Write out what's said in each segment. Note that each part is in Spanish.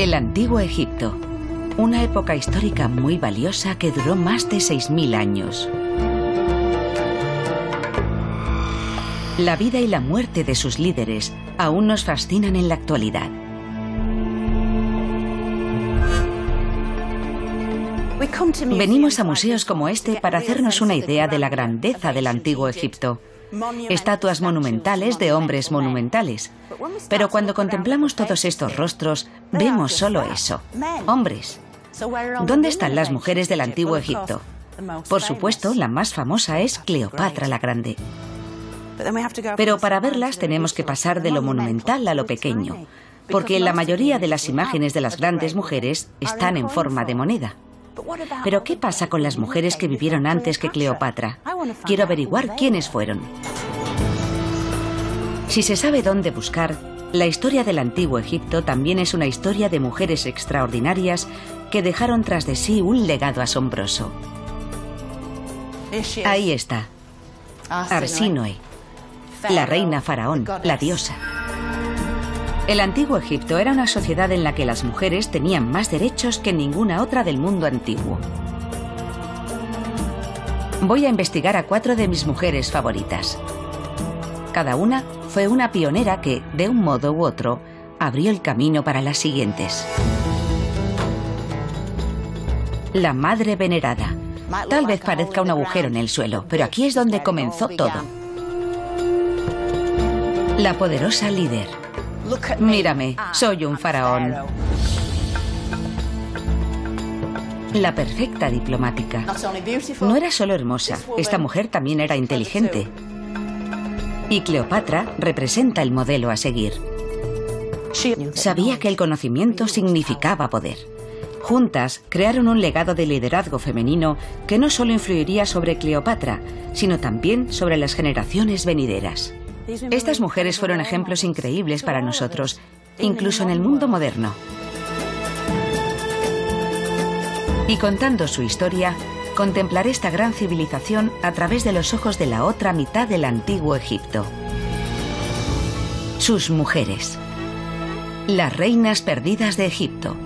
El Antiguo Egipto, una época histórica muy valiosa que duró más de 6000 años. La vida y la muerte de sus líderes aún nos fascinan en la actualidad. Venimos a museos como este para hacernos una idea de la grandeza del Antiguo Egipto. Estatuas monumentales de hombres monumentales. Pero cuando contemplamos todos estos rostros, vemos solo eso, hombres. ¿Dónde están las mujeres del Antiguo Egipto? Por supuesto, la más famosa es Cleopatra la Grande. Pero para verlas tenemos que pasar de lo monumental a lo pequeño, porque la mayoría de las imágenes de las grandes mujeres están en forma de moneda. ¿Pero qué pasa con las mujeres que vivieron antes que Cleopatra? Quiero averiguar quiénes fueron. Si se sabe dónde buscar, la historia del Antiguo Egipto también es una historia de mujeres extraordinarias que dejaron tras de sí un legado asombroso. Ahí está, Arsínoe, la reina faraón, la diosa. El Antiguo Egipto era una sociedad en la que las mujeres tenían más derechos que ninguna otra del mundo antiguo. Voy a investigar a 4 de mis mujeres favoritas. Cada una fue una pionera que, de un modo u otro, abrió el camino para las siguientes. La Madre Venerada. Tal vez parezca un agujero en el suelo, pero aquí es donde comenzó todo. La poderosa líder. Mírame, soy un faraón. La perfecta diplomática. No era solo hermosa, esta mujer también era inteligente. Y Cleopatra representa el modelo a seguir. Sabía que el conocimiento significaba poder. Juntas crearon un legado de liderazgo femenino que no solo influiría sobre Cleopatra, sino también sobre las generaciones venideras. Estas mujeres fueron ejemplos increíbles para nosotros, incluso en el mundo moderno. Y contando su historia, contemplaré esta gran civilización a través de los ojos de la otra mitad del Antiguo Egipto. Sus mujeres. Las reinas perdidas de Egipto.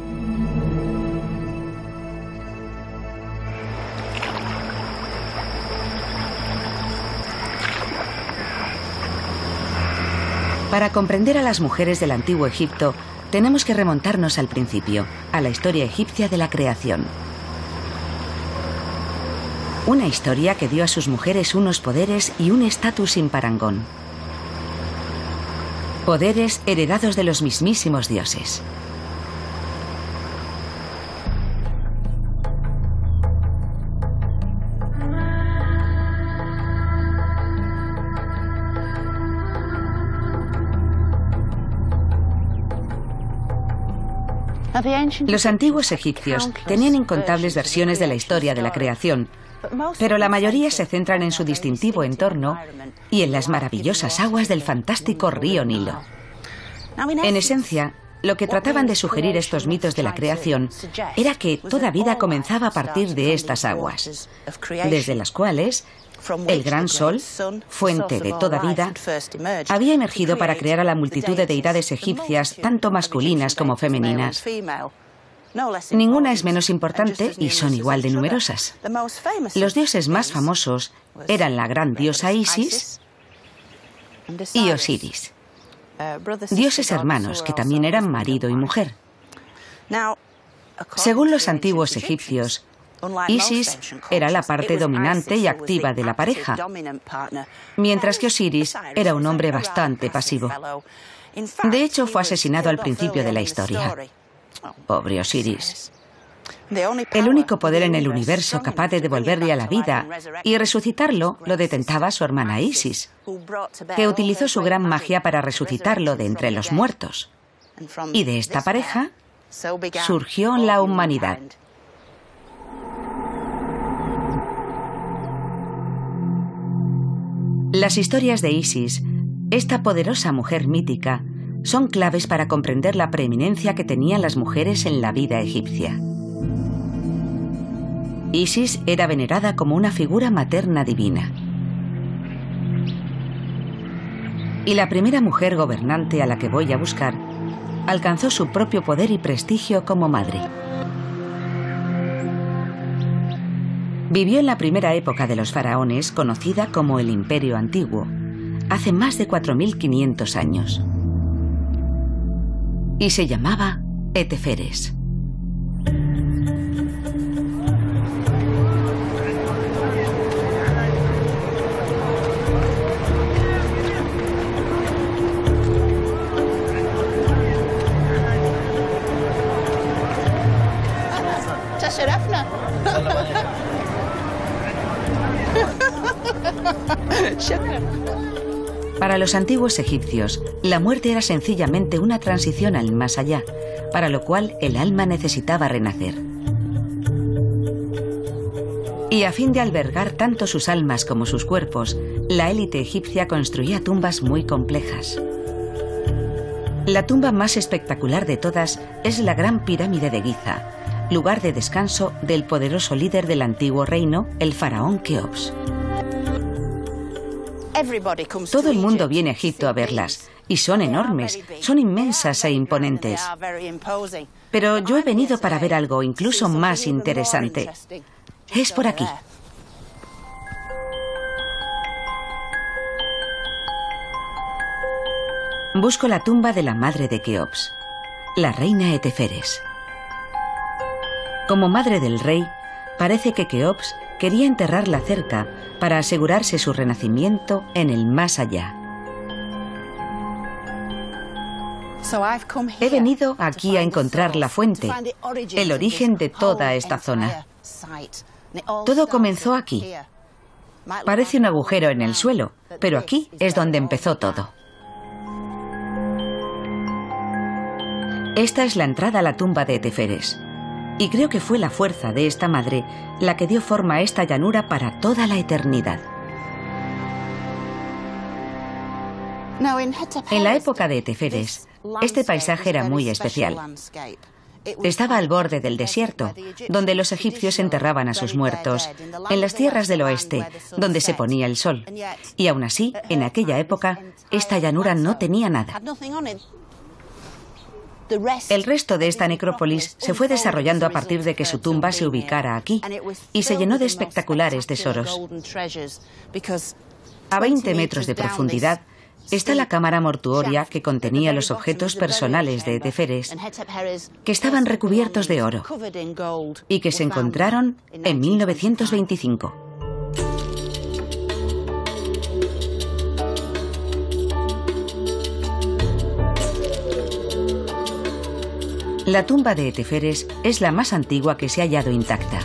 Para comprender a las mujeres del Antiguo Egipto, tenemos que remontarnos al principio, a la historia egipcia de la creación. Una historia que dio a sus mujeres unos poderes y un estatus sin parangón. Poderes heredados de los mismísimos dioses. Los antiguos egipcios tenían incontables versiones de la historia de la creación, pero la mayoría se centran en su distintivo entorno y en las maravillosas aguas del fantástico río Nilo. En esencia, lo que trataban de sugerir estos mitos de la creación era que toda vida comenzaba a partir de estas aguas, desde las cuales el gran sol, fuente de toda vida, había emergido para crear a la multitud de deidades egipcias, tanto masculinas como femeninas. Ninguna es menos importante y son igual de numerosas. Los dioses más famosos eran la gran diosa Isis y Osiris, dioses hermanos que también eran marido y mujer. Según los antiguos egipcios, Isis era la parte dominante y activa de la pareja, mientras que Osiris era un hombre bastante pasivo. De hecho, fue asesinado al principio de la historia. Pobre Osiris. El único poder en el universo capaz de devolverle a la vida y resucitarlo lo detentaba su hermana Isis, que utilizó su gran magia para resucitarlo de entre los muertos. Y de esta pareja surgió la humanidad. Las historias de Isis, esta poderosa mujer mítica, son claves para comprender la preeminencia que tenían las mujeres en la vida egipcia. Isis era venerada como una figura materna divina. Y la primera mujer gobernante a la que voy a buscar alcanzó su propio poder y prestigio como madre. Vivió en la primera época de los faraones, conocida como el Imperio Antiguo, hace más de 4500 años. Y se llamaba Eteferes. Para los antiguos egipcios, la muerte era sencillamente una transición al más allá, para lo cual el alma necesitaba renacer. Y a fin de albergar tanto sus almas como sus cuerpos, la élite egipcia construía tumbas muy complejas. La tumba más espectacular de todas es la Gran Pirámide de Giza, lugar de descanso del poderoso líder del antiguo reino, el faraón Keops. Todo el mundo viene a Egipto a verlas, y son enormes, son inmensas e imponentes. Pero yo he venido para ver algo incluso más interesante. Es por aquí. Busco la tumba de la madre de Keops, la reina Eteferes. Como madre del rey, parece que Keops quería enterrarla cerca para asegurarse su renacimiento en el más allá. He venido aquí a encontrar la fuente, el origen de toda esta zona. Todo comenzó aquí. Parece un agujero en el suelo, pero aquí es donde empezó todo. Esta es la entrada a la tumba de Eteferes. Y creo que fue la fuerza de esta madre la que dio forma a esta llanura para toda la eternidad. En la época de Eteferes, este paisaje era muy especial. Estaba al borde del desierto, donde los egipcios enterraban a sus muertos, en las tierras del oeste, donde se ponía el sol. Y aún así, en aquella época, esta llanura no tenía nada. El resto de esta necrópolis se fue desarrollando a partir de que su tumba se ubicara aquí y se llenó de espectaculares tesoros. A 20 metros de profundidad está la cámara mortuoria que contenía los objetos personales de Eteferes, que estaban recubiertos de oro y que se encontraron en 1925. La tumba de Eteferes es la más antigua que se ha hallado intacta.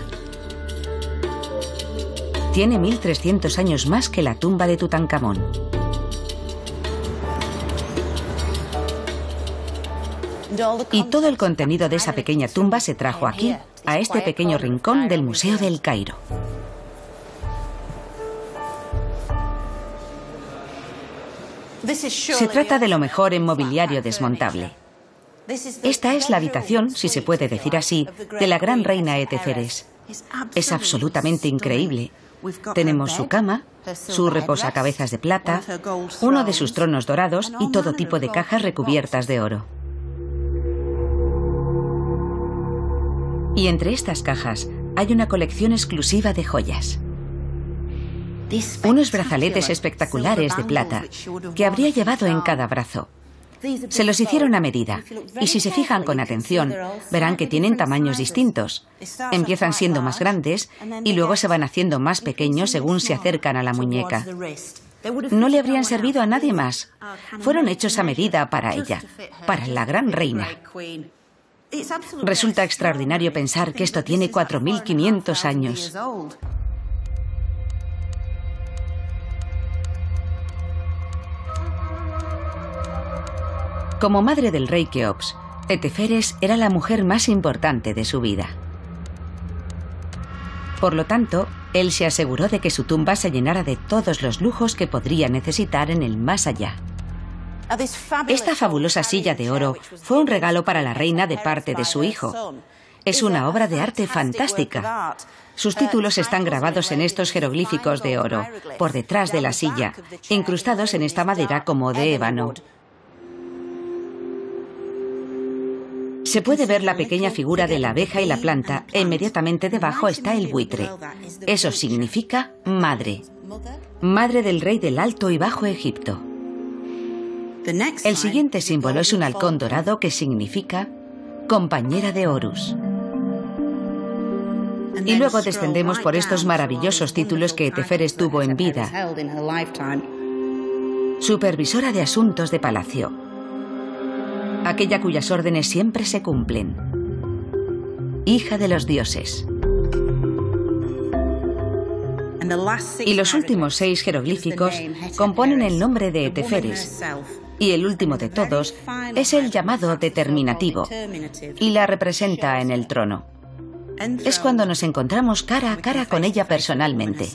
Tiene 1300 años más que la tumba de Tutankamón. Y todo el contenido de esa pequeña tumba se trajo aquí, a este pequeño rincón del Museo del Cairo. Se trata de lo mejor en mobiliario desmontable. Esta es la habitación, si se puede decir así, de la gran reina Eteferes. Es absolutamente increíble. Tenemos su cama, su reposacabezas de plata, uno de sus tronos dorados y todo tipo de cajas recubiertas de oro. Y entre estas cajas hay una colección exclusiva de joyas. Unos brazaletes espectaculares de plata que habría llevado en cada brazo. Se los hicieron a medida, y si se fijan con atención, verán que tienen tamaños distintos. Empiezan siendo más grandes y luego se van haciendo más pequeños según se acercan a la muñeca. No le habrían servido a nadie más. Fueron hechos a medida para ella, para la gran reina. Resulta extraordinario pensar que esto tiene 4500 años. Como madre del rey Keops, Eteferes era la mujer más importante de su vida. Por lo tanto, él se aseguró de que su tumba se llenara de todos los lujos que podría necesitar en el más allá. Esta fabulosa silla de oro fue un regalo para la reina de parte de su hijo. Es una obra de arte fantástica. Sus títulos están grabados en estos jeroglíficos de oro, por detrás de la silla, incrustados en esta madera como de ébano. Se puede ver la pequeña figura de la abeja y la planta e inmediatamente debajo está el buitre. Eso significa madre. Madre del rey del Alto y Bajo Egipto. El siguiente símbolo es un halcón dorado que significa compañera de Horus. Y luego descendemos por estos maravillosos títulos que Teferes tuvo en vida. Supervisora de asuntos de palacio. Aquella cuyas órdenes siempre se cumplen. Hija de los dioses. Y los últimos 6 jeroglíficos componen el nombre de Teferes. Y el último de todos es el llamado determinativo y la representa en el trono. Es cuando nos encontramos cara a cara con ella personalmente.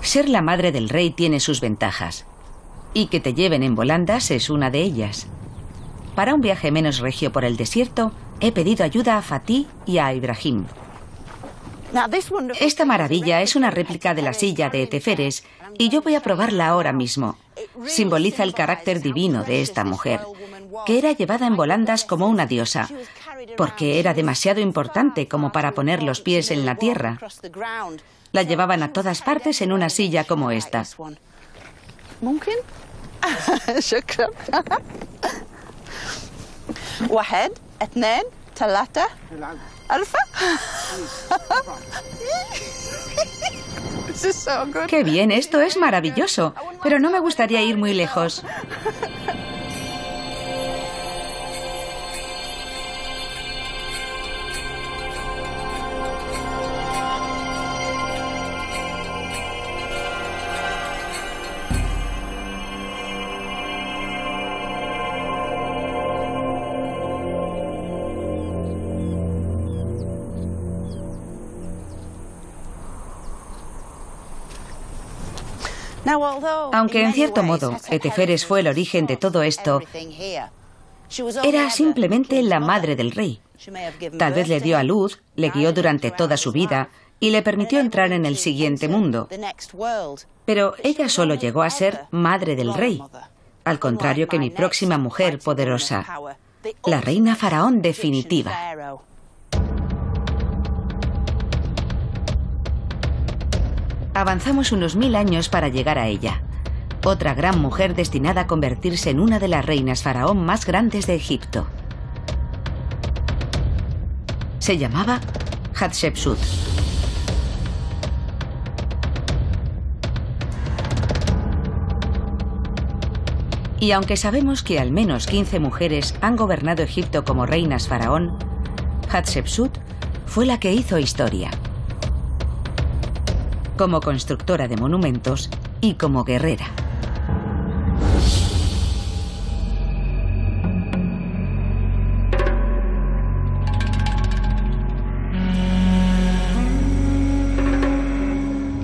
Ser la madre del rey tiene sus ventajas. Y que te lleven en volandas es una de ellas. Para un viaje menos regio por el desierto, he pedido ayuda a Fatih y a Ibrahim. Esta maravilla es una réplica de la silla de Teferes y yo voy a probarla ahora mismo. Simboliza el carácter divino de esta mujer, que era llevada en volandas como una diosa, porque era demasiado importante como para poner los pies en la tierra. La llevaban a todas partes en una silla como esta. واحد اثنين ثلاثة ألف. ¡Qué bien! Esto es maravilloso, pero no me gustaría ir muy lejos. Aunque en cierto modo Teferes fue el origen de todo esto, era simplemente la madre del rey. Tal vez le dio a luz, le guió durante toda su vida y le permitió entrar en el siguiente mundo. Pero ella solo llegó a ser madre del rey, al contrario que mi próxima mujer poderosa, la reina faraón definitiva. Avanzamos unos 1000 años para llegar a ella, otra gran mujer destinada a convertirse en una de las reinas faraón más grandes de Egipto. Se llamaba Hatshepsut. Y aunque sabemos que al menos 15 mujeres han gobernado Egipto como reinas faraón, Hatshepsut fue la que hizo historia. Como constructora de monumentos y como guerrera.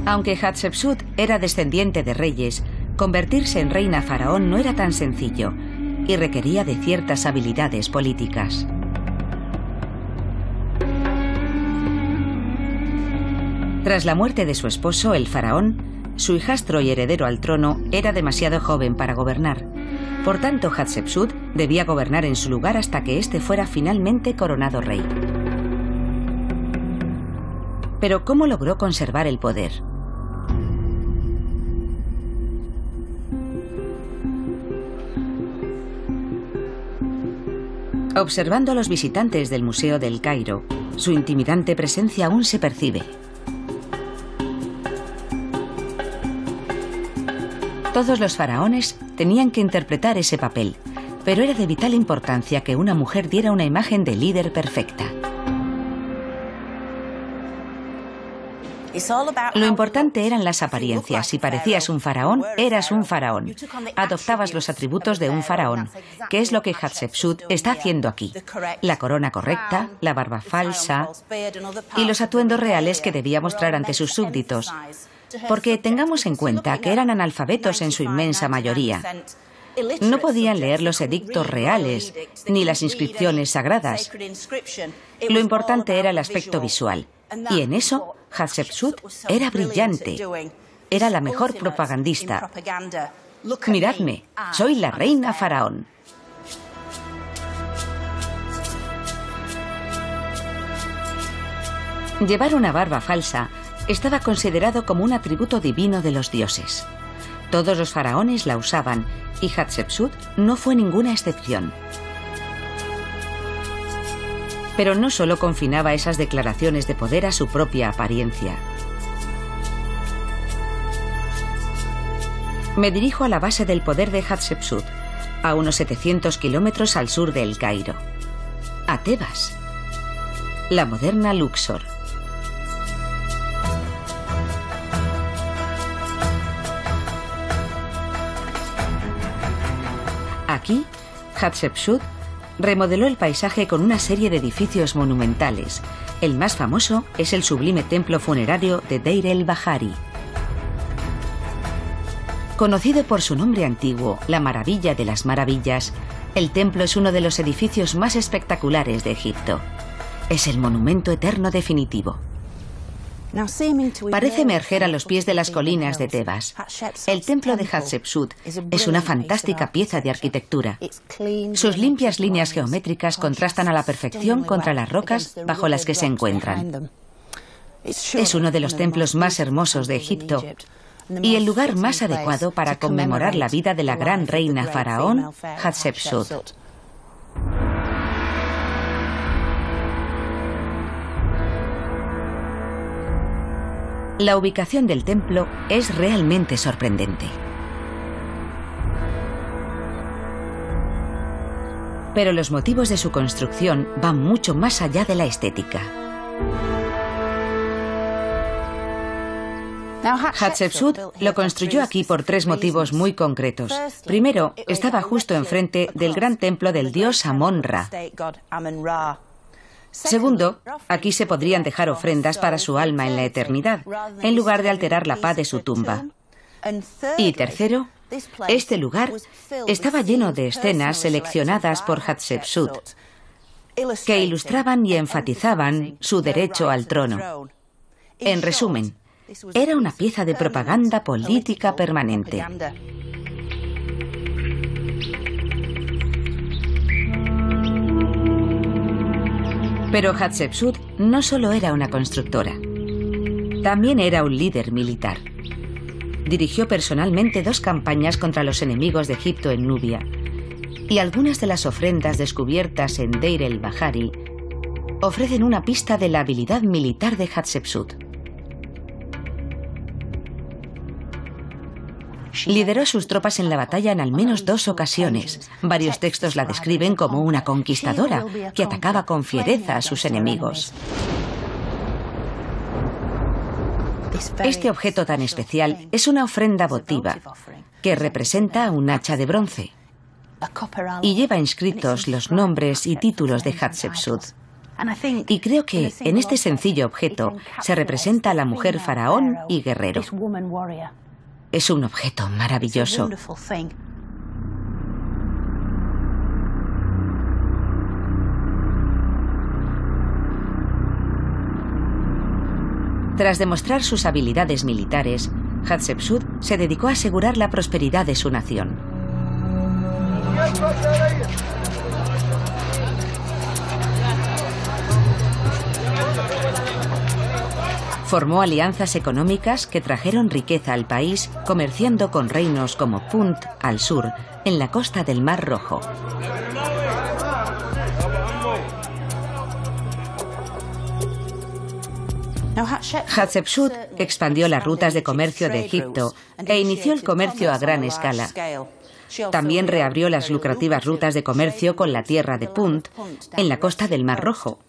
Aunque Hatshepsut era descendiente de reyes, convertirse en reina faraón no era tan sencillo y requería de ciertas habilidades políticas. Tras la muerte de su esposo, el faraón, su hijastro y heredero al trono era demasiado joven para gobernar. Por tanto, Hatshepsut debía gobernar en su lugar hasta que éste fuera finalmente coronado rey. Pero ¿cómo logró conservar el poder? Observando a los visitantes del Museo del Cairo, su intimidante presencia aún se percibe. Todos los faraones tenían que interpretar ese papel, pero era de vital importancia que una mujer diera una imagen de líder perfecta. Lo importante eran las apariencias. Si parecías un faraón, eras un faraón. Adoptabas los atributos de un faraón, que es lo que Hatshepsut está haciendo aquí. La corona correcta, la barba falsa y los atuendos reales que debía mostrar ante sus súbditos. Porque tengamos en cuenta que eran analfabetos en su inmensa mayoría. No podían leer los edictos reales ni las inscripciones sagradas. Lo importante era el aspecto visual. Y en eso, Hatshepsut era brillante. Era la mejor propagandista. Miradme, soy la reina faraón. Llevar una barba falsa estaba considerado como un atributo divino de los dioses. Todos los faraones la usaban y Hatshepsut no fue ninguna excepción. Pero no solo confinaba esas declaraciones de poder a su propia apariencia. Me dirijo a la base del poder de Hatshepsut, a unos 700 kilómetros al sur de El Cairo, a Tebas, la moderna Luxor. Aquí, Hatshepsut remodeló el paisaje con una serie de edificios monumentales. El más famoso es el sublime templo funerario de Deir el-Bahari. Conocido por su nombre antiguo, la Maravilla de las Maravillas, el templo es uno de los edificios más espectaculares de Egipto. Es el monumento eterno definitivo. Parece emerger a los pies de las colinas de Tebas. El templo de Hatshepsut es una fantástica pieza de arquitectura. Sus limpias líneas geométricas contrastan a la perfección contra las rocas bajo las que se encuentran. Es uno de los templos más hermosos de Egipto y el lugar más adecuado para conmemorar la vida de la gran reina faraón Hatshepsut. La ubicación del templo es realmente sorprendente. Pero los motivos de su construcción van mucho más allá de la estética. Hatshepsut lo construyó aquí por 3 motivos muy concretos. Primero, estaba justo enfrente del gran templo del dios Amon-Ra. Segundo, aquí se podrían dejar ofrendas para su alma en la eternidad, en lugar de alterar la paz de su tumba. Y tercero, este lugar estaba lleno de escenas seleccionadas por Hatshepsut, que ilustraban y enfatizaban su derecho al trono. En resumen, era una pieza de propaganda política permanente. Pero Hatshepsut no solo era una constructora, también era un líder militar. Dirigió personalmente 2 campañas contra los enemigos de Egipto en Nubia, y algunas de las ofrendas descubiertas en Deir el-Bahari ofrecen una pista de la habilidad militar de Hatshepsut. Lideró a sus tropas en la batalla en al menos 2 ocasiones. Varios textos la describen como una conquistadora que atacaba con fiereza a sus enemigos. Este objeto tan especial es una ofrenda votiva que representa un hacha de bronce y lleva inscritos los nombres y títulos de Hatshepsut. Y creo que en este sencillo objeto se representa a la mujer faraón y guerrero. Es un objeto maravilloso. Tras demostrar sus habilidades militares, Hatshepsut se dedicó a asegurar la prosperidad de su nación. Formó alianzas económicas que trajeron riqueza al país, comerciando con reinos como Punt al sur, en la costa del Mar Rojo. Hatshepsut expandió las rutas de comercio de Egipto e inició el comercio a gran escala. También reabrió las lucrativas rutas de comercio con la tierra de Punt, en la costa del Mar Rojo.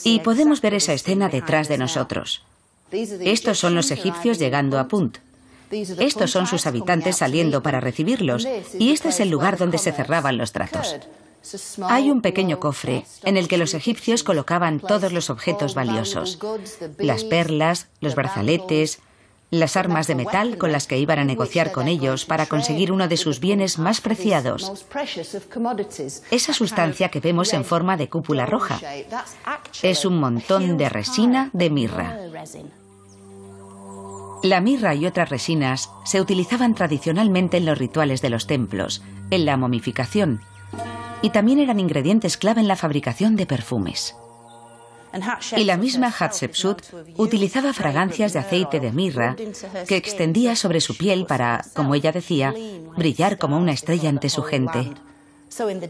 Y podemos ver esa escena detrás de nosotros. Estos son los egipcios llegando a Punt. Estos son sus habitantes saliendo para recibirlos, y este es el lugar donde se cerraban los tratos. Hay un pequeño cofre en el que los egipcios colocaban todos los objetos valiosos: las perlas, los brazaletes, las armas de metal con las que iban a negociar con ellos para conseguir uno de sus bienes más preciados. Esa sustancia que vemos en forma de cúpula roja es un montón de resina de mirra. La mirra y otras resinas se utilizaban tradicionalmente en los rituales de los templos, en la momificación, y también eran ingredientes clave en la fabricación de perfumes. Y la misma Hatshepsut utilizaba fragancias de aceite de mirra que extendía sobre su piel para, como ella decía, brillar como una estrella ante su gente.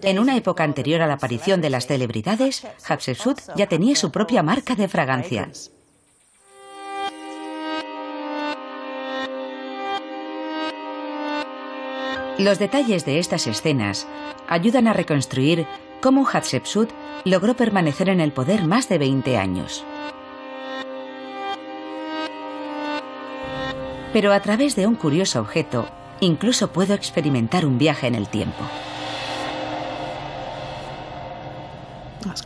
En una época anterior a la aparición de las celebridades, Hatshepsut ya tenía su propia marca de fragancias. Los detalles de estas escenas ayudan a reconstruir cómo Hatshepsut logró permanecer en el poder más de 20 años. Pero a través de un curioso objeto, incluso puedo experimentar un viaje en el tiempo.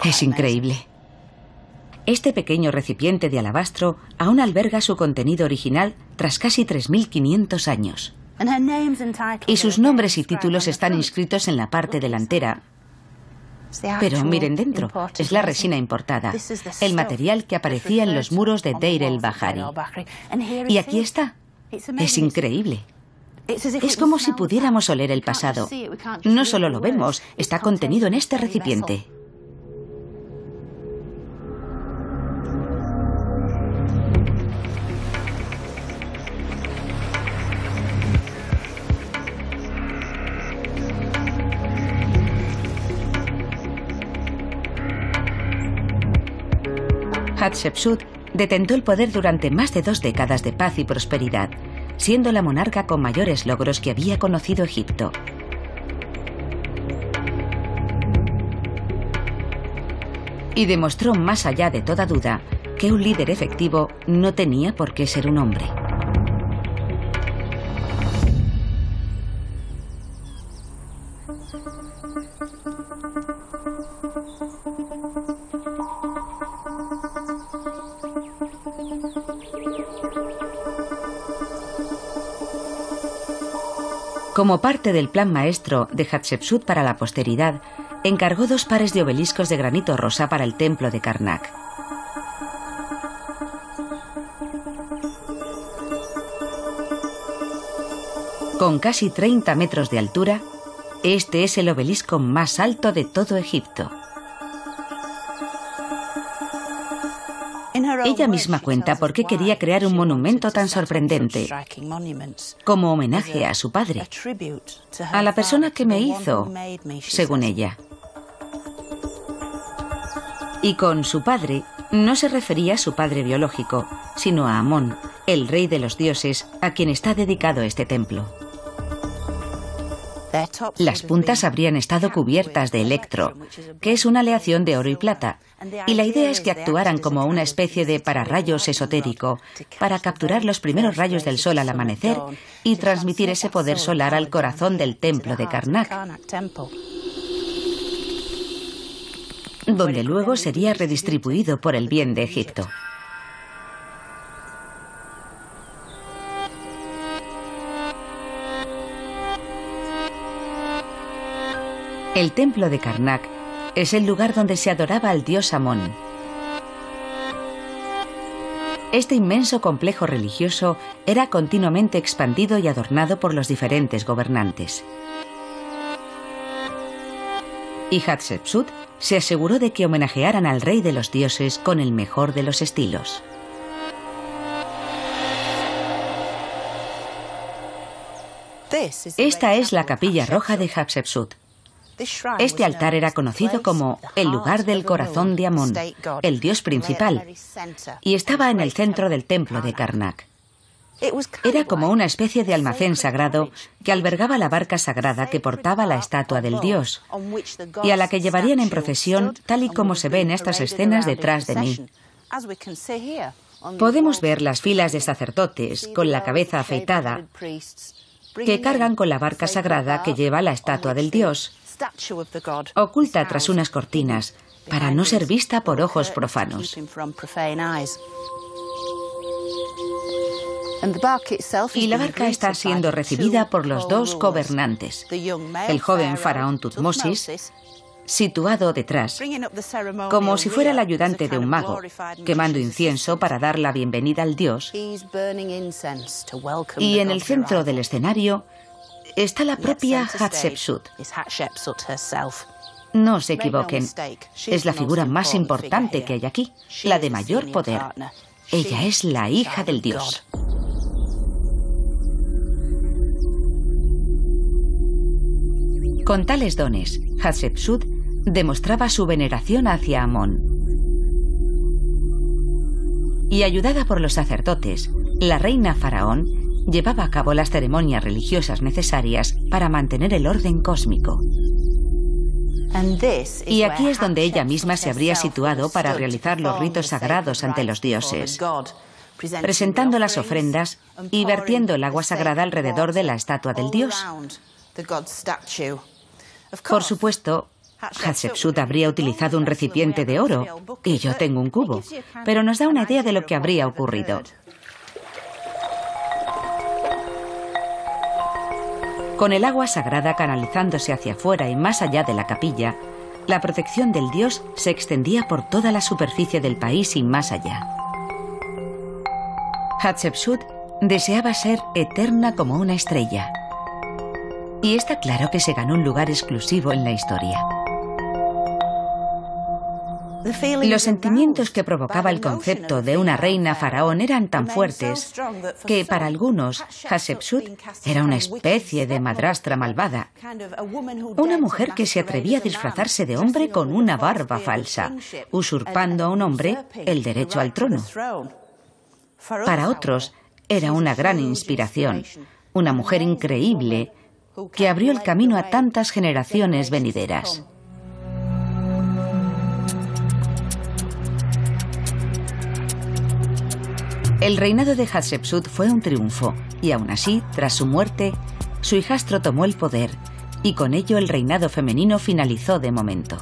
Es increíble. Este pequeño recipiente de alabastro aún alberga su contenido original tras casi 3.500 años. Y sus nombres y títulos están inscritos en la parte delantera. Pero miren dentro, es la resina importada, el material que aparecía en los muros de Deir el-Bahari. Y aquí está. Es increíble. Es como si pudiéramos oler el pasado. No solo lo vemos, está contenido en este recipiente. Hatshepsut detentó el poder durante más de 2 décadas de paz y prosperidad, siendo la monarca con mayores logros que había conocido Egipto. Y demostró más allá de toda duda que un líder efectivo no tenía por qué ser un hombre. Como parte del plan maestro de Hatshepsut para la posteridad, encargó 2 pares de obeliscos de granito rosa para el templo de Karnak. Con casi 30 metros de altura, este es el obelisco más alto de todo Egipto. Ella misma cuenta por qué quería crear un monumento tan sorprendente, como homenaje a su padre, a la persona que me hizo, según ella. Y con su padre no se refería a su padre biológico, sino a Amón, el rey de los dioses, a quien está dedicado este templo. Las puntas habrían estado cubiertas de electro, que es una aleación de oro y plata, y la idea es que actuaran como una especie de pararrayos esotérico para capturar los primeros rayos del sol al amanecer y transmitir ese poder solar al corazón del templo de Karnak, donde luego sería redistribuido por el bien de Egipto. El templo de Karnak es el lugar donde se adoraba al dios Amón. Este inmenso complejo religioso era continuamente expandido y adornado por los diferentes gobernantes. Y Hatshepsut se aseguró de que homenajearan al rey de los dioses con el mejor de los estilos. Esta es la capilla roja de Hatshepsut. Este altar era conocido como el lugar del corazón de Amón, el dios principal, y estaba en el centro del templo de Karnak. Era como una especie de almacén sagrado que albergaba la barca sagrada que portaba la estatua del dios y a la que llevarían en procesión, tal y como se ve en estas escenas detrás de mí. Podemos ver las filas de sacerdotes con la cabeza afeitada que cargan con la barca sagrada que lleva la estatua del dios, oculta tras unas cortinas, para no ser vista por ojos profanos. Y la barca está siendo recibida por los dos gobernantes, el joven faraón Tutmosis, situado detrás, como si fuera el ayudante de un mago, quemando incienso para dar la bienvenida al dios, y en el centro del escenario está la propia Hatshepsut. No se equivoquen, es la figura más importante que hay aquí, la de mayor poder. Ella es la hija del dios. Con tales dones, Hatshepsut demostraba su veneración hacia Amón. Y ayudada por los sacerdotes, la reina faraón llevaba a cabo las ceremonias religiosas necesarias para mantener el orden cósmico. Y aquí es donde ella misma se habría situado para realizar los ritos sagrados ante los dioses, presentando las ofrendas y vertiendo el agua sagrada alrededor de la estatua del dios. Por supuesto, Hatshepsut habría utilizado un recipiente de oro, y yo tengo un cubo, pero nos da una idea de lo que habría ocurrido. Con el agua sagrada canalizándose hacia afuera y más allá de la capilla, la protección del dios se extendía por toda la superficie del país y más allá. Hatshepsut deseaba ser eterna como una estrella. Y está claro que se ganó un lugar exclusivo en la historia. Los sentimientos que provocaba el concepto de una reina faraón eran tan fuertes que para algunos Hatshepsut era una especie de madrastra malvada, una mujer que se atrevía a disfrazarse de hombre con una barba falsa, usurpando a un hombre el derecho al trono. Para otros era una gran inspiración, una mujer increíble que abrió el camino a tantas generaciones venideras. El reinado de Hatshepsut fue un triunfo, y aún así, tras su muerte, su hijastro tomó el poder, y con ello el reinado femenino finalizó de momento.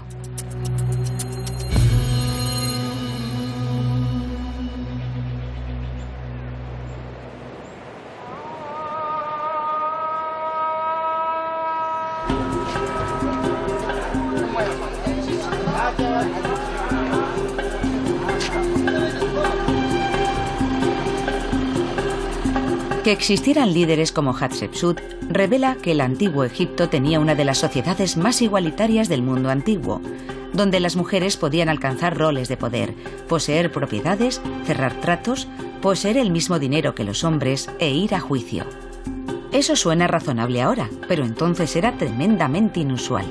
Que existieran líderes como Hatshepsut revela que el antiguo Egipto tenía una de las sociedades más igualitarias del mundo antiguo, donde las mujeres podían alcanzar roles de poder, poseer propiedades, cerrar tratos, poseer el mismo dinero que los hombres e ir a juicio. Eso suena razonable ahora, pero entonces era tremendamente inusual.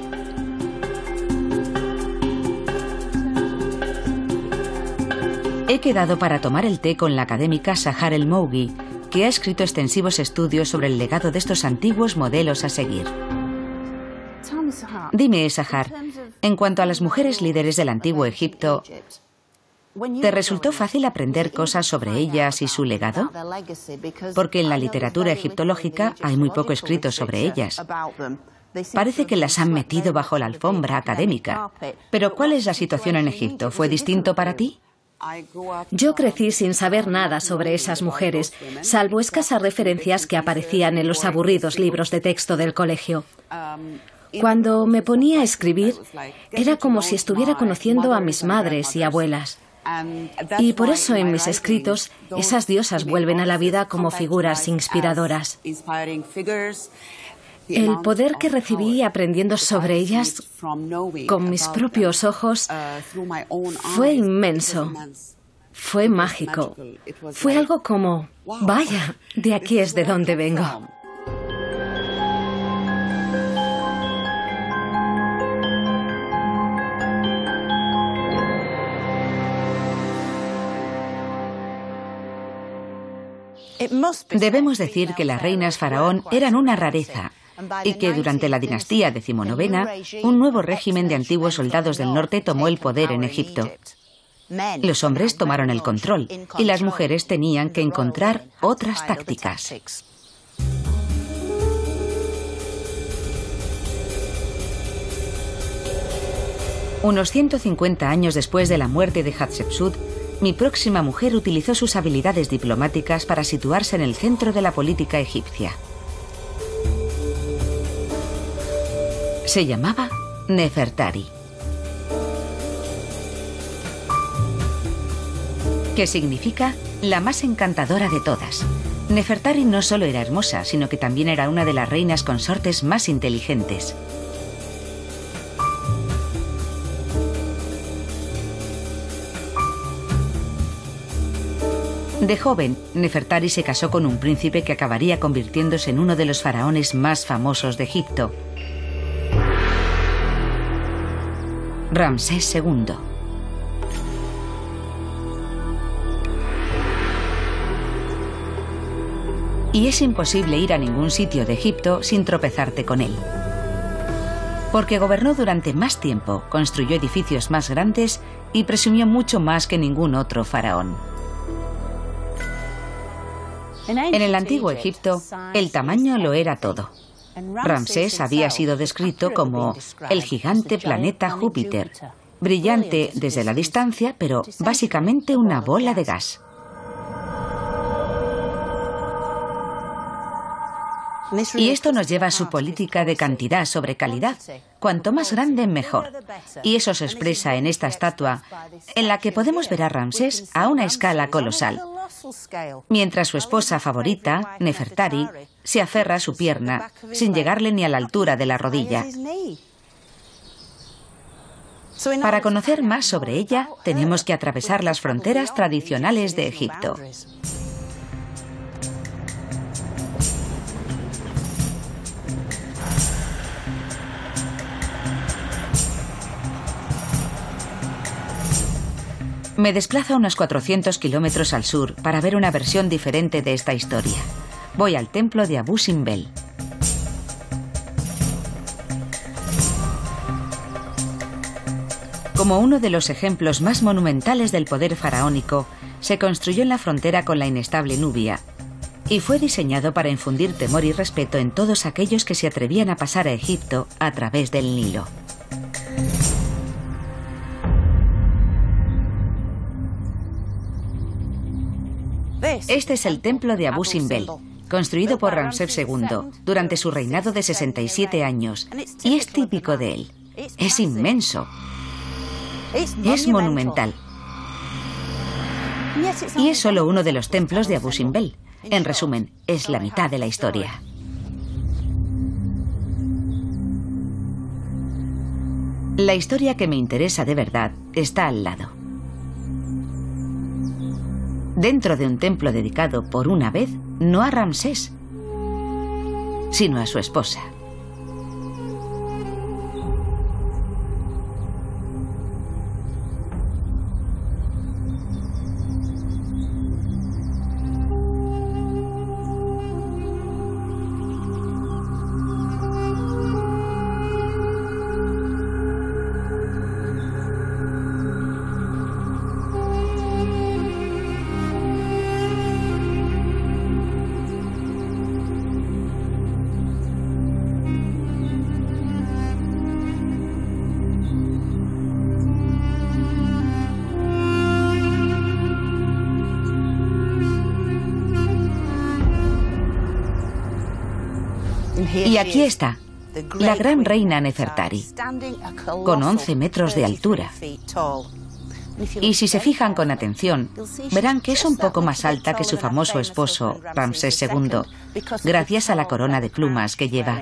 He quedado para tomar el té con la académica Sahar El-Moughi, que ha escrito extensivos estudios sobre el legado de estos antiguos modelos a seguir. Dime, Sahar, en cuanto a las mujeres líderes del antiguo Egipto, ¿te resultó fácil aprender cosas sobre ellas y su legado? Porque en la literatura egiptológica hay muy poco escrito sobre ellas. Parece que las han metido bajo la alfombra académica. Pero ¿cuál es la situación en Egipto? ¿Fue distinto para ti? Yo crecí sin saber nada sobre esas mujeres, salvo escasas referencias que aparecían en los aburridos libros de texto del colegio. Cuando me ponía a escribir, era como si estuviera conociendo a mis madres y abuelas. Y por eso en mis escritos, esas diosas vuelven a la vida como figuras inspiradoras. El poder que recibí aprendiendo sobre ellas con mis propios ojos fue inmenso, fue mágico, fue algo como, vaya, de aquí es de donde vengo. Debemos decir que las reinas faraón eran una rareza, y que durante la dinastía decimonovena, un nuevo régimen de antiguos soldados del norte tomó el poder en Egipto. Los hombres tomaron el control, y las mujeres tenían que encontrar otras tácticas. Unos 150 años después de la muerte de Hatshepsut, mi próxima mujer utilizó sus habilidades diplomáticas para situarse en el centro de la política egipcia. Se llamaba Nefertari, que significa la más encantadora de todas. Nefertari no solo era hermosa, sino que también era una de las reinas consortes más inteligentes. De joven, Nefertari se casó con un príncipe que acabaría convirtiéndose en uno de los faraones más famosos de Egipto, Ramsés II. Y es imposible ir a ningún sitio de Egipto sin tropezarte con él. Porque gobernó durante más tiempo, construyó edificios más grandes y presumió mucho más que ningún otro faraón. En el antiguo Egipto, el tamaño lo era todo. Ramsés había sido descrito como el gigante planeta Júpiter, brillante desde la distancia, pero básicamente una bola de gas. Y esto nos lleva a su política de cantidad sobre calidad. Cuanto más grande, mejor. Y eso se expresa en esta estatua, en la que podemos ver a Ramsés a una escala colosal, mientras su esposa favorita, Nefertari, se aferra a su pierna, sin llegarle ni a la altura de la rodilla. Para conocer más sobre ella, tenemos que atravesar las fronteras tradicionales de Egipto. Me desplazo a unos 400 kilómetros al sur para ver una versión diferente de esta historia. Voy al templo de Abu Simbel. Como uno de los ejemplos más monumentales del poder faraónico, se construyó en la frontera con la inestable Nubia y fue diseñado para infundir temor y respeto en todos aquellos que se atrevían a pasar a Egipto a través del Nilo. Este es el templo de Abu Simbel, construido por Ramsés II durante su reinado de 67 años, y es típico de él. Es inmenso. Es monumental. Y es solo uno de los templos de Abu Simbel. En resumen, es la mitad de la historia. La historia que me interesa de verdad está al lado. Dentro de un templo dedicado por una vez, no a Ramsés, sino a su esposa. Y aquí está, la gran reina Nefertari, con 11 metros de altura. Y si se fijan con atención, verán que es un poco más alta que su famoso esposo, Ramsés II, gracias a la corona de plumas que lleva.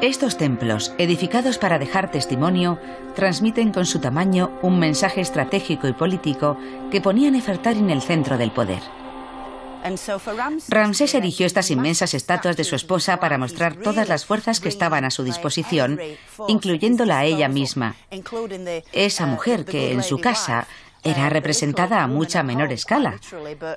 Estos templos, edificados para dejar testimonio, transmiten con su tamaño un mensaje estratégico y político que ponía a Nefertari en el centro del poder. Ramsés erigió estas inmensas estatuas de su esposa para mostrar todas las fuerzas que estaban a su disposición, incluyéndola a ella misma. Esa mujer que en su casa era representada a mucha menor escala,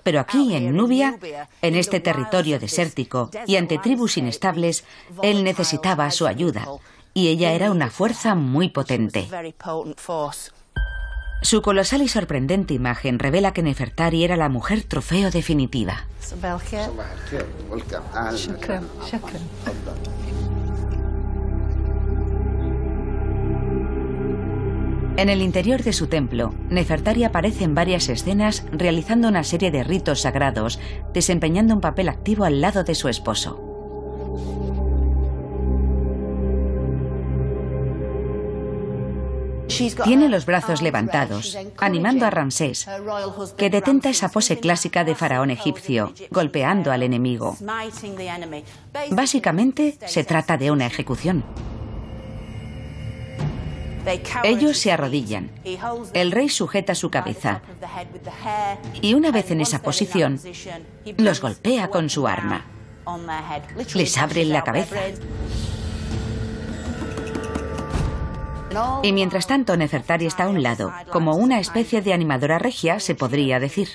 pero aquí en Nubia, en este territorio desértico y ante tribus inestables, él necesitaba su ayuda, y ella era una fuerza muy potente. Su colosal y sorprendente imagen revela que Nefertari era la mujer trofeo definitiva. En el interior de su templo, Nefertari aparece en varias escenas realizando una serie de ritos sagrados, desempeñando un papel activo al lado de su esposo. Tiene los brazos levantados, animando a Ramsés, que detenta esa pose clásica de faraón egipcio, golpeando al enemigo. Básicamente, se trata de una ejecución. Ellos se arrodillan. El rey sujeta su cabeza. Y una vez en esa posición, los golpea con su arma. Les abre la cabeza. Y mientras tanto, Nefertari está a un lado, como una especie de animadora regia, se podría decir.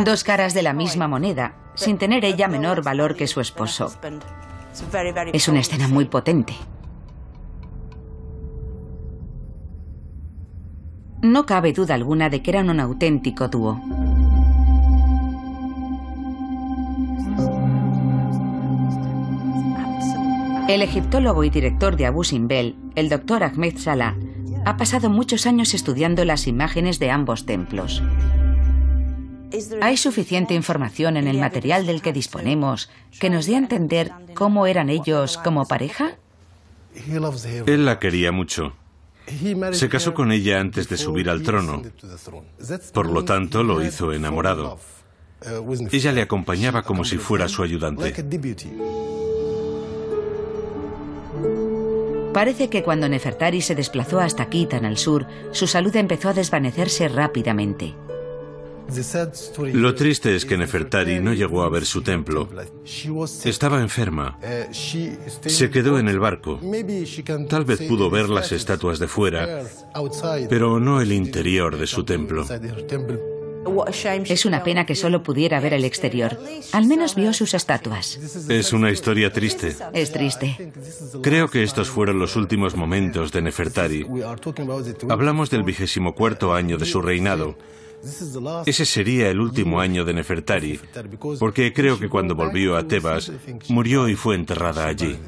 Dos caras de la misma moneda, sin tener ella menor valor que su esposo. Es una escena muy potente. No cabe duda alguna de que eran un auténtico dúo. El egiptólogo y director de Abu Simbel, el Dr. Ahmed Salah, ha pasado muchos años estudiando las imágenes de ambos templos. ¿Hay suficiente información en el material del que disponemos que nos dé a entender cómo eran ellos como pareja? Él la quería mucho. Se casó con ella antes de subir al trono. Por lo tanto, lo hizo enamorado. Ella le acompañaba como si fuera su ayudante. Parece que cuando Nefertari se desplazó hasta aquí, tan al sur, su salud empezó a desvanecerse rápidamente. Lo triste es que Nefertari no llegó a ver su templo. Estaba enferma. Se quedó en el barco. Tal vez pudo ver las estatuas de fuera, pero no el interior de su templo. Es una pena que solo pudiera ver el exterior. Al menos vio sus estatuas. Es una historia triste. Es triste. Creo que estos fueron los últimos momentos de Nefertari. Hablamos del 24º año de su reinado. Ese sería el último año de Nefertari, porque creo que cuando volvió a Tebas, murió y fue enterrada allí.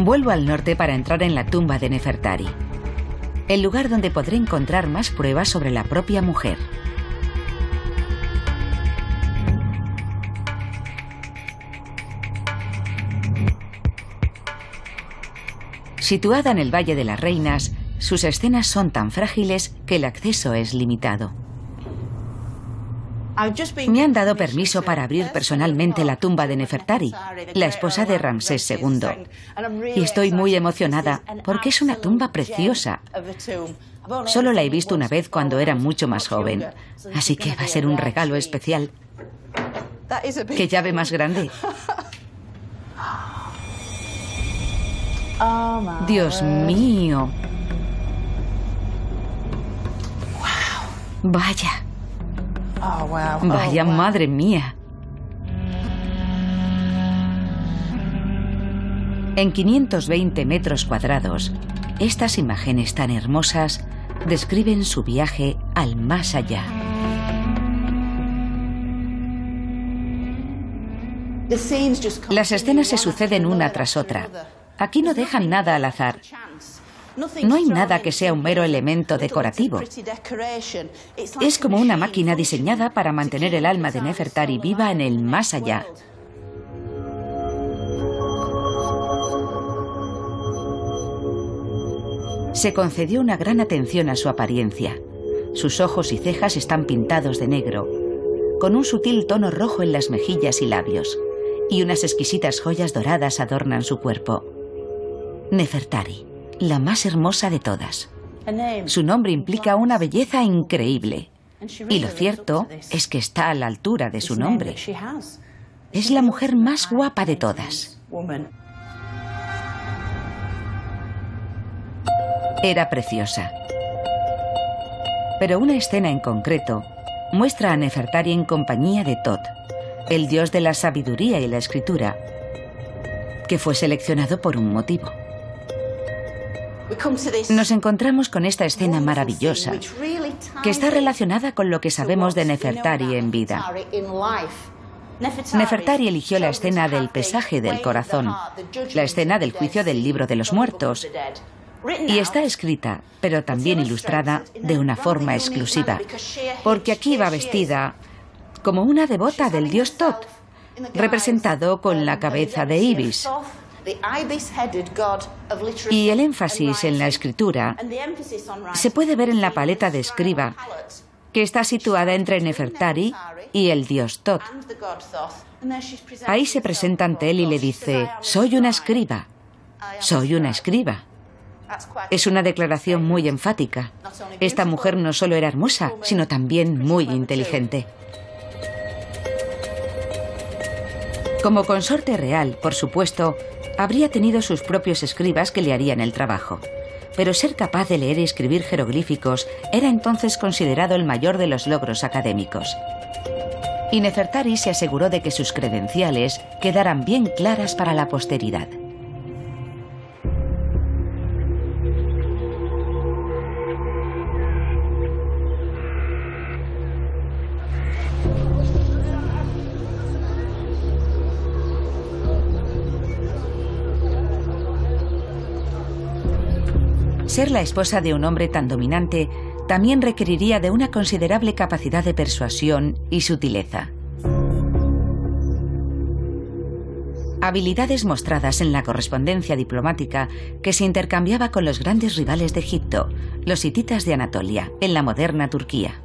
Vuelvo al norte para entrar en la tumba de Nefertari, el lugar donde podré encontrar más pruebas sobre la propia mujer. Situada en el Valle de las Reinas, sus escenas son tan frágiles que el acceso es limitado. Me han dado permiso para abrir personalmente la tumba de Nefertari, la esposa de Ramsés II. Y estoy muy emocionada porque es una tumba preciosa. Solo la he visto una vez cuando era mucho más joven, así que va a ser un regalo especial. ¡Qué llave más grande! ¡Dios mío! ¡Vaya! Vaya, madre mía. En 520 metros cuadrados, estas imágenes tan hermosas describen su viaje al más allá. Las escenas se suceden una tras otra. Aquí no dejan nada al azar. No hay nada que sea un mero elemento decorativo. Es como una máquina diseñada para mantener el alma de Nefertari viva en el más allá. Se concedió una gran atención a su apariencia. Sus ojos y cejas están pintados de negro, con un sutil tono rojo en las mejillas y labios, y unas exquisitas joyas doradas adornan su cuerpo. Nefertari, la más hermosa de todas. Su nombre implica una belleza increíble. Y lo cierto es que está a la altura de su nombre. Es la mujer más guapa de todas. Era preciosa. Pero una escena en concreto muestra a Nefertari en compañía de Tot, el dios de la sabiduría y la escritura, que fue seleccionado por un motivo. Nos encontramos con esta escena maravillosa, que está relacionada con lo que sabemos de Nefertari en vida. Nefertari eligió la escena del pesaje del corazón, la escena del juicio del libro de los muertos, y está escrita, pero también ilustrada, de una forma exclusiva, porque aquí va vestida como una devota del dios Thoth, representado con la cabeza de Ibis. Y el énfasis en la escritura se puede ver en la paleta de escriba, que está situada entre Nefertari y el dios Thoth. Ahí se presenta ante él y le dice: soy una escriba, soy una escriba. Es una declaración muy enfática. Esta mujer no solo era hermosa, sino también muy inteligente. Como consorte real, por supuesto, habría tenido sus propios escribas que le harían el trabajo. Pero ser capaz de leer y escribir jeroglíficos era entonces considerado el mayor de los logros académicos. Y Nefertari se aseguró de que sus credenciales quedaran bien claras para la posteridad. Ser la esposa de un hombre tan dominante también requeriría de una considerable capacidad de persuasión y sutileza. Habilidades mostradas en la correspondencia diplomática que se intercambiaba con los grandes rivales de Egipto, los hititas de Anatolia, en la moderna Turquía.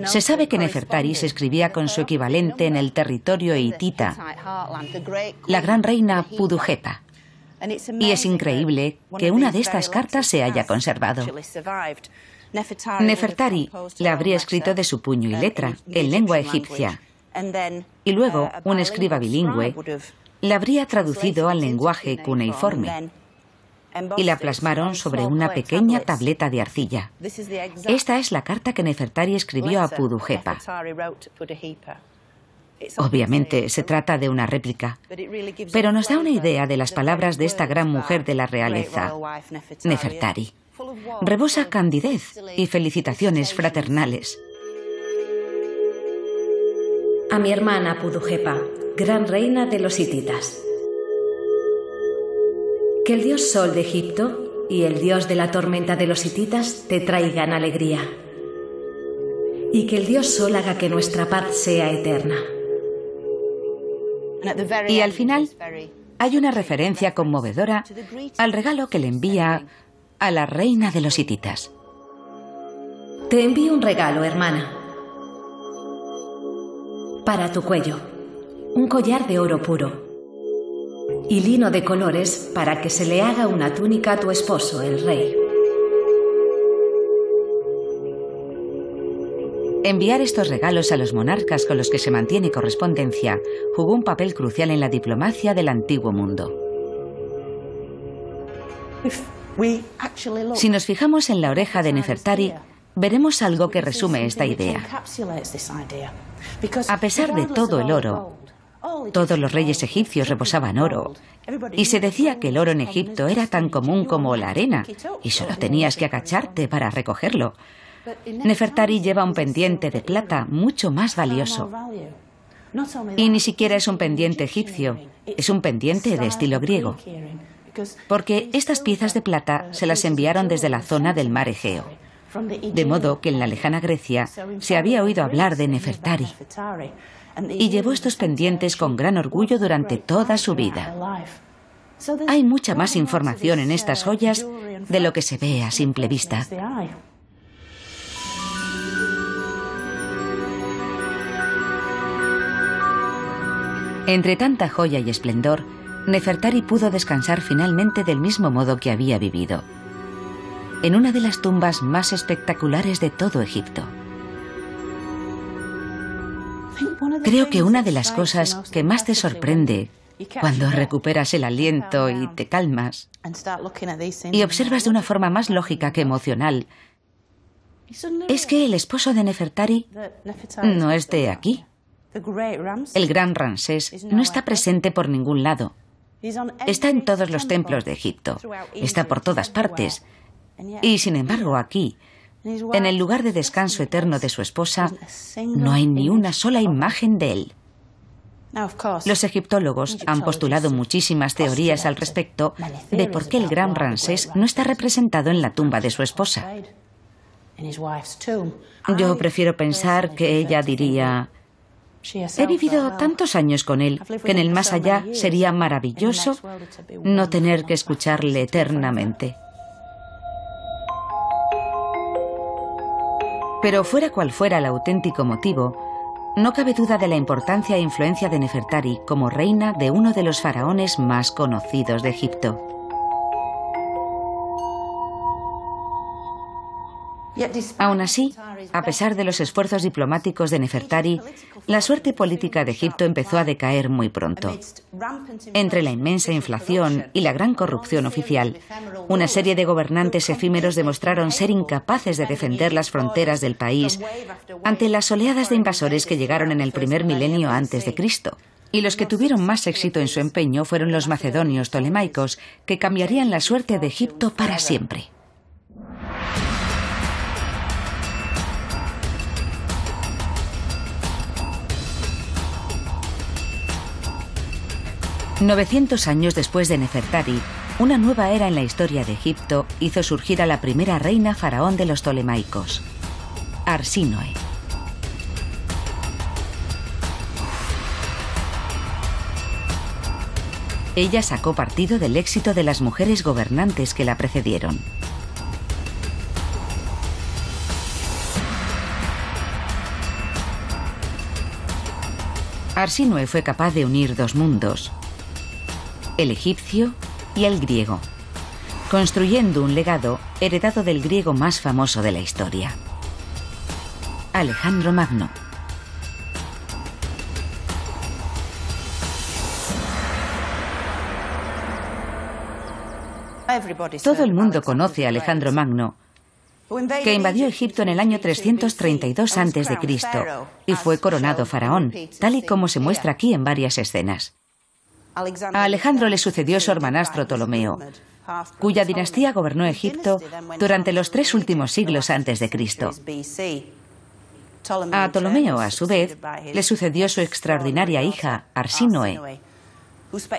Se sabe que Nefertari se escribía con su equivalente en el territorio hitita, la gran reina Pudujepa. Y es increíble que una de estas cartas se haya conservado. Nefertari la habría escrito de su puño y letra, en lengua egipcia, y luego un escriba bilingüe la habría traducido al lenguaje cuneiforme y la plasmaron sobre una pequeña tableta de arcilla. Esta es la carta que Nefertari escribió a Pudujepa. Obviamente se trata de una réplica, pero nos da una idea de las palabras de esta gran mujer de la realeza, Nefertari. Rebosa candidez y felicitaciones fraternales. A mi hermana Pudujepa, gran reina de los hititas. Que el dios Sol de Egipto y el dios de la tormenta de los hititas te traigan alegría. Y que el dios Sol haga que nuestra paz sea eterna. Y al final hay una referencia conmovedora al regalo que le envía a la reina de los hititas. Te envío un regalo, hermana. Para tu cuello, un collar de oro puro y lino de colores para que se le haga una túnica a tu esposo, el rey. Enviar estos regalos a los monarcas con los que se mantiene correspondencia jugó un papel crucial en la diplomacia del antiguo mundo. Si nos fijamos en la oreja de Nefertari, veremos algo que resume esta idea. A pesar de todo el oro, todos los reyes egipcios reposaban oro, y se decía que el oro en Egipto era tan común como la arena, y solo tenías que agacharte para recogerlo. Nefertari lleva un pendiente de plata mucho más valioso. Y ni siquiera es un pendiente egipcio, es un pendiente de estilo griego. Porque estas piezas de plata se las enviaron desde la zona del mar Egeo. De modo que en la lejana Grecia se había oído hablar de Nefertari. Y llevó estos pendientes con gran orgullo durante toda su vida. Hay mucha más información en estas joyas de lo que se ve a simple vista. Entre tanta joya y esplendor, Nefertari pudo descansar finalmente del mismo modo que había vivido, en una de las tumbas más espectaculares de todo Egipto. Creo que una de las cosas que más te sorprende cuando recuperas el aliento y te calmas y observas de una forma más lógica que emocional es que el esposo de Nefertari no esté aquí. El gran Ramsés no está presente por ningún lado. Está en todos los templos de Egipto. Está por todas partes. Y sin embargo, aquí, en el lugar de descanso eterno de su esposa, no hay ni una sola imagen de él. Los egiptólogos han postulado muchísimas teorías al respecto de por qué el gran Ramsés no está representado en la tumba de su esposa. Yo prefiero pensar que ella diría: he vivido tantos años con él que en el más allá sería maravilloso no tener que escucharle eternamente. Pero fuera cual fuera el auténtico motivo, no cabe duda de la importancia e influencia de Nefertari como reina de uno de los faraones más conocidos de Egipto. Aún así, a pesar de los esfuerzos diplomáticos de Nefertari, la suerte política de Egipto empezó a decaer muy pronto. Entre la inmensa inflación y la gran corrupción oficial, una serie de gobernantes efímeros demostraron ser incapaces de defender las fronteras del país ante las oleadas de invasores que llegaron en el primer milenio antes de Cristo. Y los que tuvieron más éxito en su empeño fueron los macedonios ptolemaicos, que cambiarían la suerte de Egipto para siempre. $900 años después de Nefertari, una nueva era en la historia de Egipto hizo surgir a la primera reina faraón de los ptolemaicos, Arsínoe. Ella sacó partido del éxito de las mujeres gobernantes que la precedieron. Arsínoe fue capaz de unir dos mundos, el egipcio y el griego, construyendo un legado heredado del griego más famoso de la historia, Alejandro Magno. Todo el mundo conoce a Alejandro Magno, que invadió Egipto en el año 332 a.C. y fue coronado faraón, tal y como se muestra aquí en varias escenas. A Alejandro le sucedió su hermanastro Ptolomeo, cuya dinastía gobernó Egipto durante los 3 últimos siglos antes de Cristo. A Ptolomeo, a su vez, le sucedió su extraordinaria hija, Arsínoe,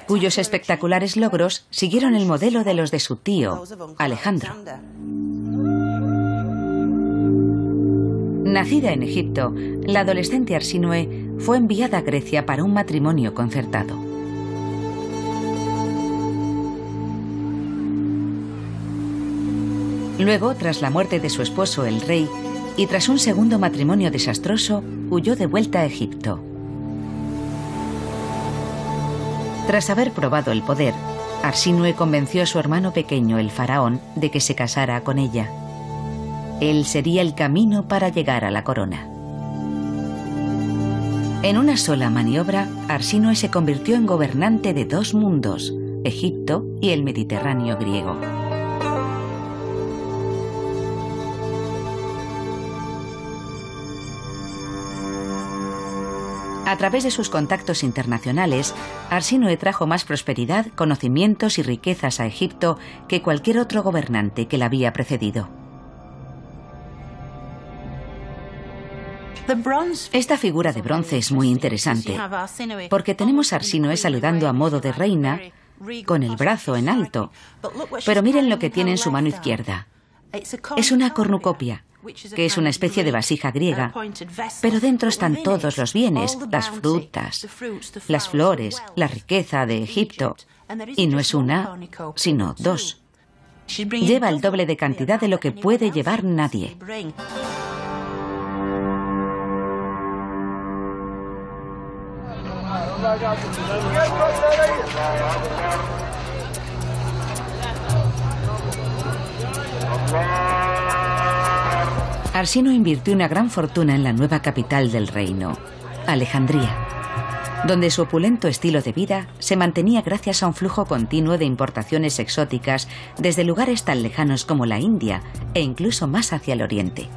cuyos espectaculares logros siguieron el modelo de los de su tío, Alejandro. Nacida en Egipto, la adolescente Arsínoe fue enviada a Grecia para un matrimonio concertado. Luego, tras la muerte de su esposo, el rey, y tras un segundo matrimonio desastroso, huyó de vuelta a Egipto. Tras haber probado el poder, Arsínoe convenció a su hermano pequeño, el faraón, de que se casara con ella. Él sería el camino para llegar a la corona. En una sola maniobra, Arsínoe se convirtió en gobernante de 2 mundos, Egipto y el Mediterráneo griego. A través de sus contactos internacionales, Arsínoe trajo más prosperidad, conocimientos y riquezas a Egipto que cualquier otro gobernante que la había precedido. Esta figura de bronce es muy interesante, porque tenemos a Arsínoe saludando a modo de reina, con el brazo en alto. Pero miren lo que tiene en su mano izquierda. Es una cornucopia, que es una especie de vasija griega, pero dentro están todos los bienes, las frutas, las flores, la riqueza de Egipto. Y no es una, sino 2. Lleva el doble de cantidad de lo que puede llevar nadie. Arsínoe invirtió una gran fortuna en la nueva capital del reino, Alejandría, donde su opulento estilo de vida se mantenía gracias a un flujo continuo de importaciones exóticas desde lugares tan lejanos como la India e incluso más hacia el oriente.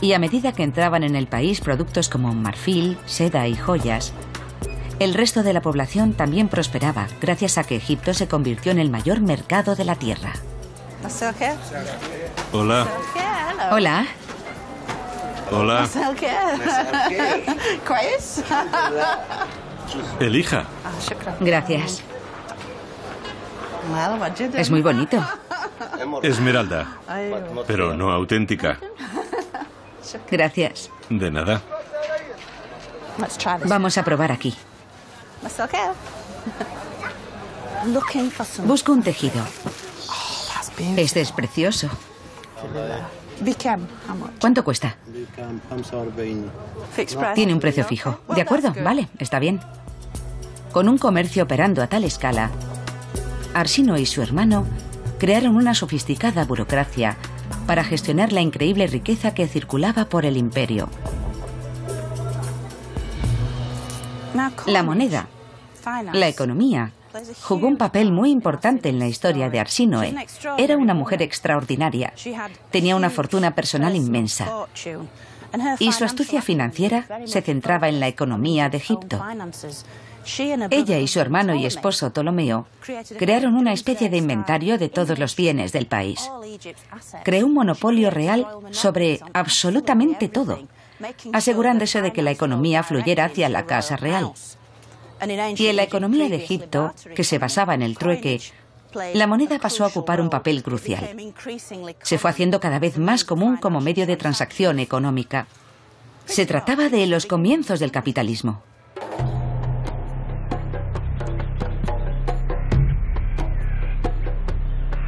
Y a medida que entraban en el país productos como marfil, seda y joyas, el resto de la población también prosperaba gracias a que Egipto se convirtió en el mayor mercado de la tierra. Hola. Hola. Hola. Elija. Gracias. Es muy bonito. Esmeralda, pero no auténtica. Gracias. De nada. Vamos a probar aquí. Busco un tejido. Este es precioso. ¿Cuánto cuesta? Tiene un precio fijo. ¿De acuerdo? Vale, está bien. Con un comercio operando a tal escala, Arsinoe y su hermano crearon una sofisticada burocracia para gestionar la increíble riqueza que circulaba por el imperio. La moneda, la economía, jugó un papel muy importante en la historia de Arsinoe. Era una mujer extraordinaria. Tenía una fortuna personal inmensa. Y su astucia financiera se centraba en la economía de Egipto. Ella y su hermano y esposo Ptolomeo crearon una especie de inventario de todos los bienes del país. Creó un monopolio real sobre absolutamente todo, asegurándose de que la economía fluyera hacia la casa real. Y en la economía de Egipto, que se basaba en el trueque, la moneda pasó a ocupar un papel crucial. Se fue haciendo cada vez más común como medio de transacción económica. Se trataba de los comienzos del capitalismo.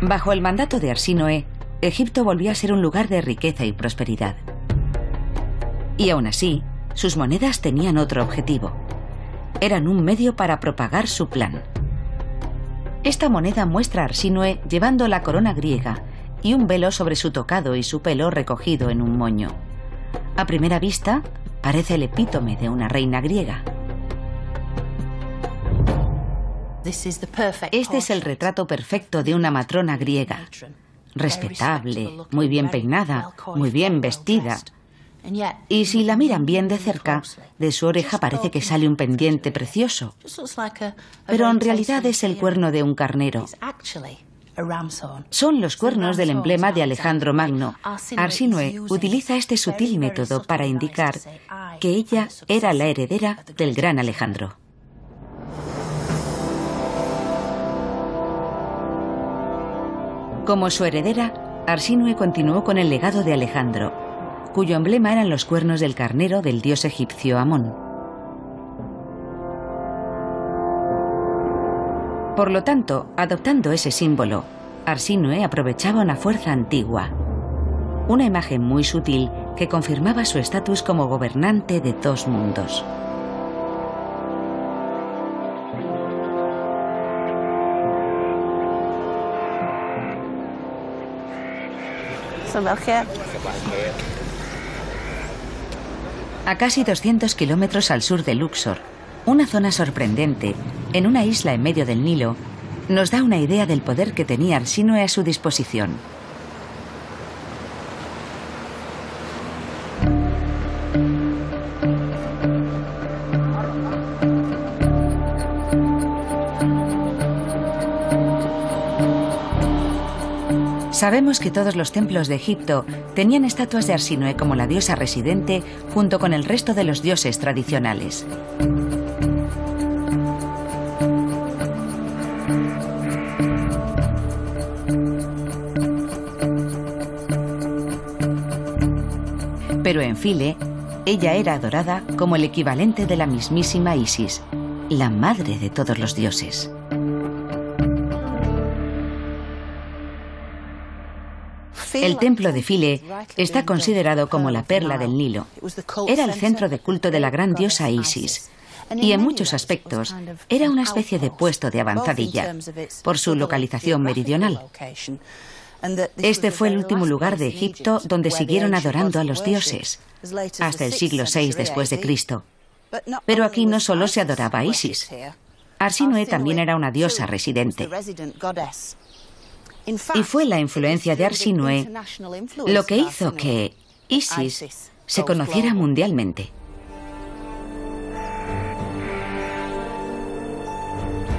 Bajo el mandato de Arsinoe, Egipto volvió a ser un lugar de riqueza y prosperidad. Y aún así, sus monedas tenían otro objetivo. Eran un medio para propagar su plan. Esta moneda muestra a Arsinoe llevando la corona griega y un velo sobre su tocado y su pelo recogido en un moño. A primera vista, parece el epítome de una reina griega. Este es el retrato perfecto de una matrona griega. Respetable, muy bien peinada, muy bien vestida. Y si la miran bien de cerca, de su oreja parece que sale un pendiente precioso. Pero en realidad es el cuerno de un carnero. Son los cuernos del emblema de Alejandro Magno. Arsinoe utiliza este sutil método para indicar que ella era la heredera del gran Alejandro. Como su heredera, Arsinoe continuó con el legado de Alejandro, cuyo emblema eran los cuernos del carnero del dios egipcio Amón. Por lo tanto, adoptando ese símbolo, Arsinoe aprovechaba una fuerza antigua, una imagen muy sutil que confirmaba su estatus como gobernante de dos mundos. A casi 200 kilómetros al sur de Luxor, una zona sorprendente, en una isla en medio del Nilo, nos da una idea del poder que tenía Arsinoe a su disposición. Sabemos que todos los templos de Egipto tenían estatuas de Arsinoe como la diosa residente junto con el resto de los dioses tradicionales. Pero en File, ella era adorada como el equivalente de la mismísima Isis, la madre de todos los dioses. El templo de File está considerado como la perla del Nilo. Era el centro de culto de la gran diosa Isis. Y en muchos aspectos era una especie de puesto de avanzadilla, por su localización meridional. Este fue el último lugar de Egipto donde siguieron adorando a los dioses, hasta el siglo VI después de Cristo. Pero aquí no solo se adoraba a Isis. Arsinoe también era una diosa residente. Y fue la influencia de Arsinoe lo que hizo que, Isis se conociera mundialmente.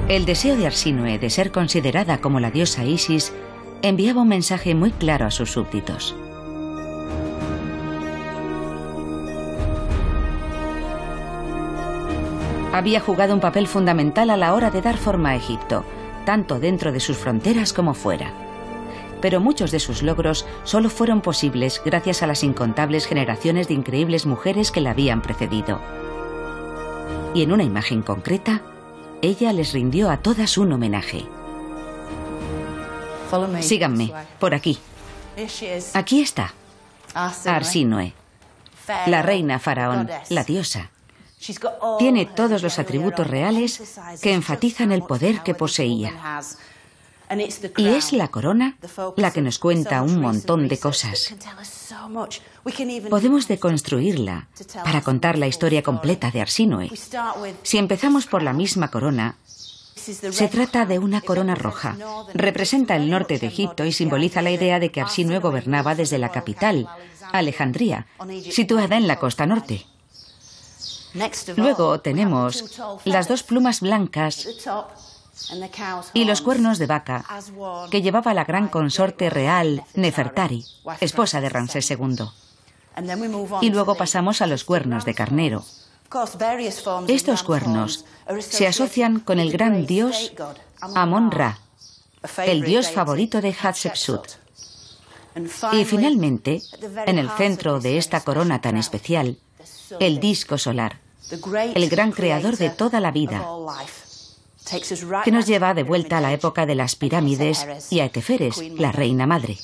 El deseo de Arsínoe de ser considerada como la diosa Isis enviaba un mensaje muy claro a sus súbditos. Había jugado un papel fundamental a la hora de dar forma a Egipto, tanto dentro de sus fronteras como fuera. Pero muchos de sus logros solo fueron posibles gracias a las incontables generaciones de increíbles mujeres que la habían precedido. Y en una imagen concreta, ella les rindió a todas un homenaje. Síganme, por aquí. Aquí está, Arsínoe, la reina faraón, la diosa. Tiene todos los atributos reales que enfatizan el poder que poseía. Y es la corona la que nos cuenta un montón de cosas. Podemos deconstruirla para contar la historia completa de Arsínoe. Si empezamos por la misma corona, se trata de una corona roja. Representa el norte de Egipto y simboliza la idea de que Arsínoe gobernaba desde la capital, Alejandría, situada en la costa norte. Luego tenemos las dos plumas blancas y los cuernos de vaca que llevaba la gran consorte real Nefertari, esposa de Ramsés II. Y luego pasamos a los cuernos de carnero. Estos cuernos se asocian con el gran dios Amón-Ra, el dios favorito de Hatshepsut. Y finalmente, en el centro de esta corona tan especial, el disco solar, el gran creador de toda la vida, que nos lleva de vuelta a la época de las pirámides y a Teferes, la reina madre.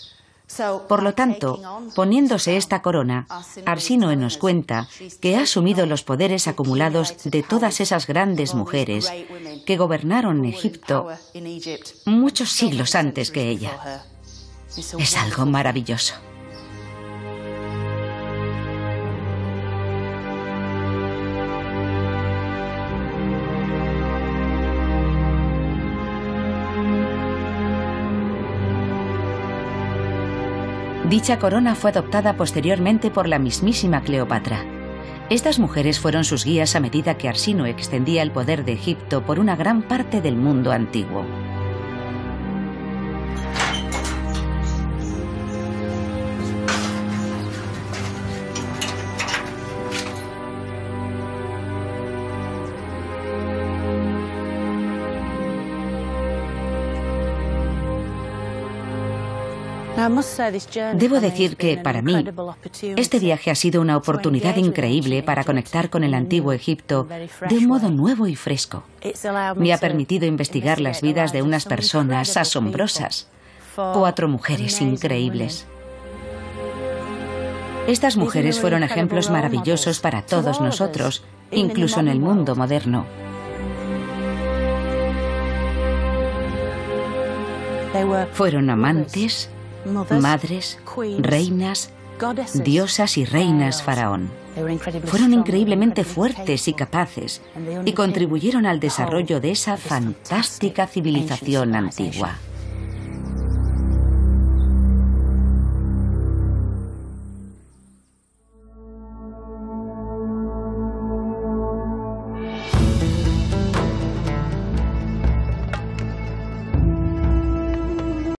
Por lo tanto, poniéndose esta corona, Arsínoe nos cuenta que ha asumido los poderes acumulados de todas esas grandes mujeres que gobernaron Egipto muchos siglos antes que ella. Es algo maravilloso. Dicha corona fue adoptada posteriormente por la mismísima Cleopatra. Estas mujeres fueron sus guías a medida que Arsínoe extendía el poder de Egipto por una gran parte del mundo antiguo. Debo decir que, para mí, este viaje ha sido una oportunidad increíble para conectar con el antiguo Egipto de un modo nuevo y fresco. Me ha permitido investigar las vidas de unas personas asombrosas, 4 mujeres increíbles. Estas mujeres fueron ejemplos maravillosos para todos nosotros, incluso en el mundo moderno. Fueron amantes, madres, reinas, diosas y reinas faraón. Fueron increíblemente fuertes y capaces y contribuyeron al desarrollo de esa fantástica civilización antigua.